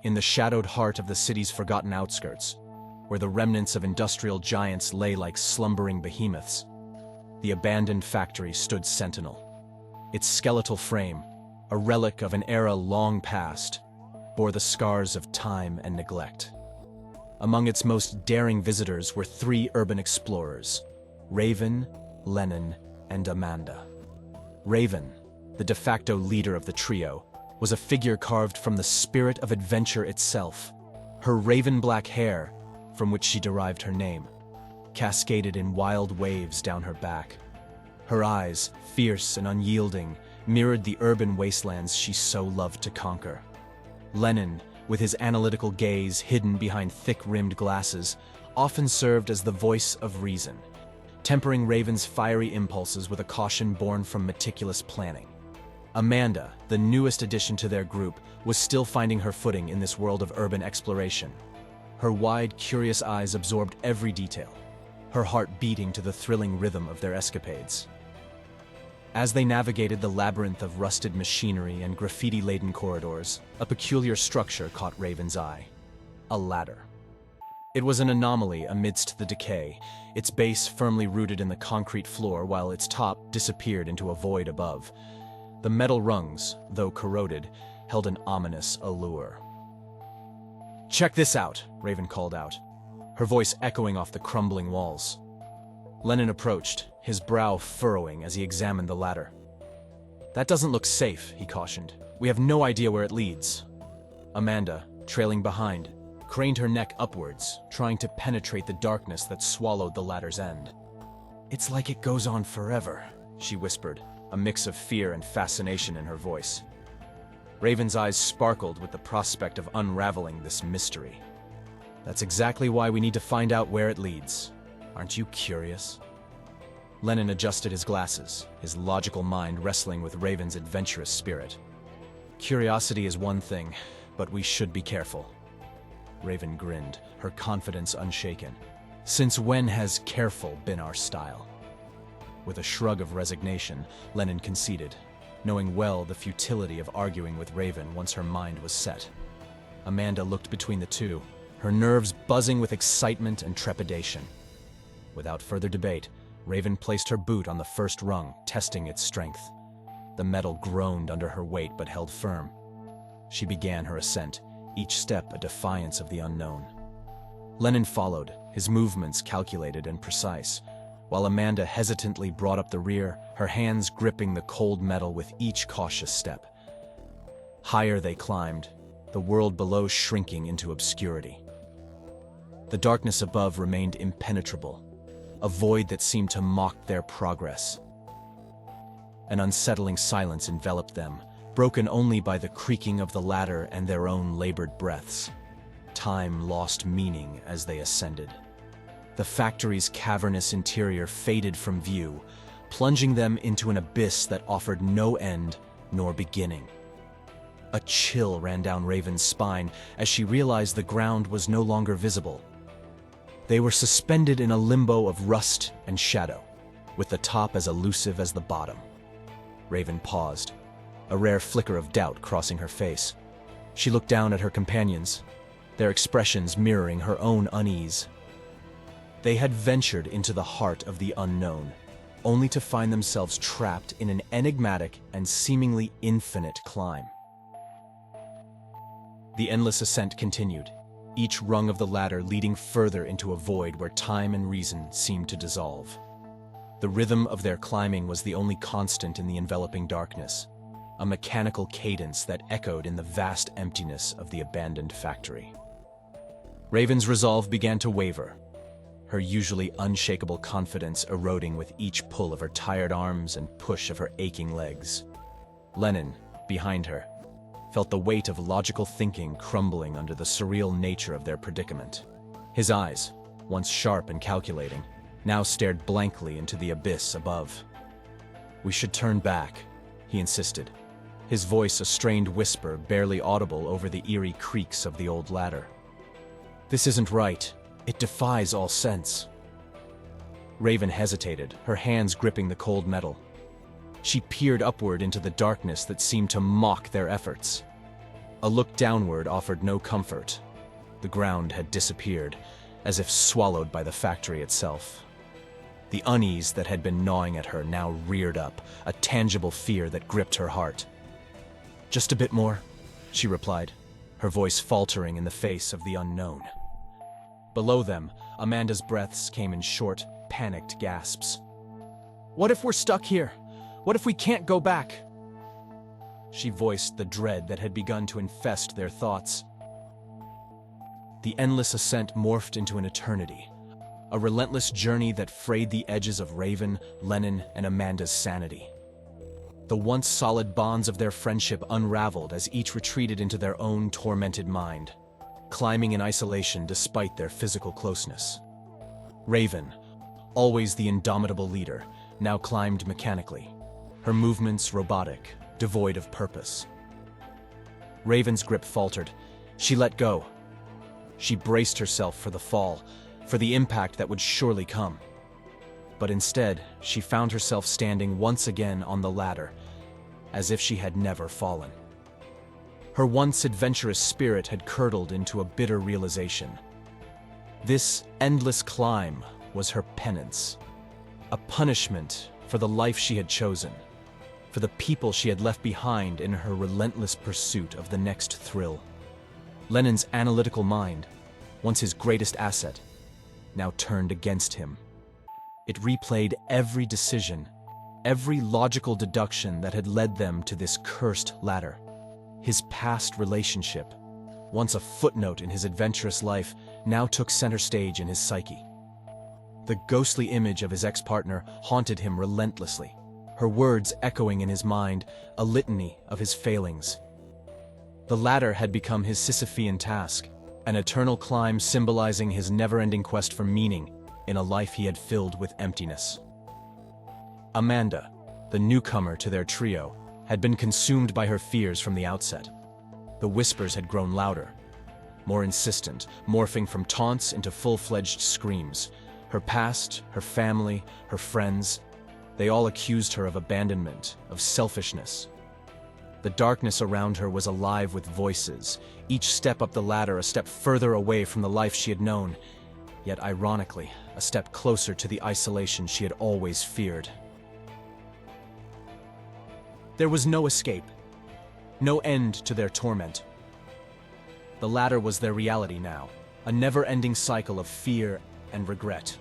in the shadowed heart of the city's forgotten outskirts, where the remnants of industrial giants lay like slumbering behemoths, the abandoned factory stood sentinel. Its skeletal frame, a relic of an era long past, bore the scars of time and neglect. Among its most daring visitors were three urban explorers: Raven, Lennon, and Amanda. Raven, the de facto leader of the trio, was a figure carved from the spirit of adventure itself. Her raven-black hair, from which she derived her name, cascaded in wild waves down her back. Her eyes, fierce and unyielding, mirrored the urban wastelands she so loved to conquer. Lennon, with his analytical gaze hidden behind thick-rimmed glasses, often served as the voice of reason, tempering Raven's fiery impulses with a caution born from meticulous planning. Amanda, the newest addition to their group, was still finding her footing in this world of urban exploration. Her wide, curious eyes absorbed every detail, her heart beating to the thrilling rhythm of their escapades. As they navigated the labyrinth of rusted machinery and graffiti-laden corridors, a peculiar structure caught Raven's eye: a ladder. It was an anomaly amidst the decay, its base firmly rooted in the concrete floor while its top disappeared into a void above. The metal rungs, though corroded, held an ominous allure. "Check this out," Raven called out, her voice echoing off the crumbling walls. Lennon approached, his brow furrowing as he examined the ladder. "That doesn't look safe," he cautioned. "We have no idea where it leads." Amanda, trailing behind, craned her neck upwards, trying to penetrate the darkness that swallowed the ladder's end. "It's like it goes on forever," she whispered, a mix of fear and fascination in her voice. Raven's eyes sparkled with the prospect of unraveling this mystery. "That's exactly why we need to find out where it leads. Aren't you curious?" Lennon adjusted his glasses, his logical mind wrestling with Raven's adventurous spirit. "Curiosity is one thing, but we should be careful." Raven grinned, her confidence unshaken. "Since when has careful been our style?" With a shrug of resignation, Lennon conceded, knowing well the futility of arguing with Raven once her mind was set. Amanda looked between the two, her nerves buzzing with excitement and trepidation. Without further debate, Raven placed her boot on the first rung, testing its strength. The metal groaned under her weight but held firm. She began her ascent, each step a defiance of the unknown. Lennon followed, his movements calculated and precise, while Amanda hesitantly brought up the rear, her hands gripping the cold metal with each cautious step. Higher they climbed, the world below shrinking into obscurity. The darkness above remained impenetrable, a void that seemed to mock their progress. An unsettling silence enveloped them, broken only by the creaking of the ladder and their own labored breaths. Time lost meaning as they ascended. The factory's cavernous interior faded from view, plunging them into an abyss that offered no end nor beginning. A chill ran down Raven's spine as she realized the ground was no longer visible. They were suspended in a limbo of rust and shadow, with the top as elusive as the bottom. Raven paused, a rare flicker of doubt crossing her face. She looked down at her companions, their expressions mirroring her own unease. They had ventured into the heart of the unknown, only to find themselves trapped in an enigmatic and seemingly infinite climb. The endless ascent continued, each rung of the ladder leading further into a void where time and reason seemed to dissolve. The rhythm of their climbing was the only constant in the enveloping darkness, a mechanical cadence that echoed in the vast emptiness of the abandoned factory. Raven's resolve began to waver, her usually unshakable confidence eroding with each pull of her tired arms and push of her aching legs. Lennon, behind her, felt the weight of logical thinking crumbling under the surreal nature of their predicament. His eyes, once sharp and calculating, now stared blankly into the abyss above. "We should turn back," he insisted, his voice a strained whisper barely audible over the eerie creaks of the old ladder. "This isn't right. It defies all sense." Raven hesitated, her hands gripping the cold metal. She peered upward into the darkness that seemed to mock their efforts. A look downward offered no comfort. The ground had disappeared, as if swallowed by the factory itself. The unease that had been gnawing at her now reared up, a tangible fear that gripped her heart. "Just a bit more," she replied, her voice faltering in the face of the unknown. Below them, Amanda's breaths came in short, panicked gasps. "What if we're stuck here? What if we can't go back?" She voiced the dread that had begun to infest their thoughts. The endless ascent morphed into an eternity, a relentless journey that frayed the edges of Raven, Lennon, and Amanda's sanity. The once solid bonds of their friendship unraveled as each retreated into their own tormented mind, climbing in isolation despite their physical closeness. Raven, always the indomitable leader, now climbed mechanically, her movements robotic, devoid of purpose. Raven's grip faltered. She let go. She braced herself for the fall, for the impact that would surely come. But instead, she found herself standing once again on the ladder, as if she had never fallen. Her once adventurous spirit had curdled into a bitter realization. This endless climb was her penance, a punishment for the life she had chosen, for the people she had left behind in her relentless pursuit of the next thrill. Lennon's analytical mind, once his greatest asset, now turned against him. It replayed every decision, every logical deduction that had led them to this cursed ladder. His past relationship, once a footnote in his adventurous life, now took center stage in his psyche. The ghostly image of his ex-partner haunted him relentlessly, her words echoing in his mind, a litany of his failings. The ladder had become his Sisyphean task, an eternal climb symbolizing his never-ending quest for meaning in a life he had filled with emptiness. Amanda, the newcomer to their trio, had been consumed by her fears from the outset. The whispers had grown louder, more insistent, morphing from taunts into full-fledged screams. Her past, her family, her friends, they all accused her of abandonment, of selfishness. The darkness around her was alive with voices, each step up the ladder a step further away from the life she had known, yet ironically, a step closer to the isolation she had always feared. There was no escape, no end to their torment. The ladder was their reality now, a never-ending cycle of fear and regret.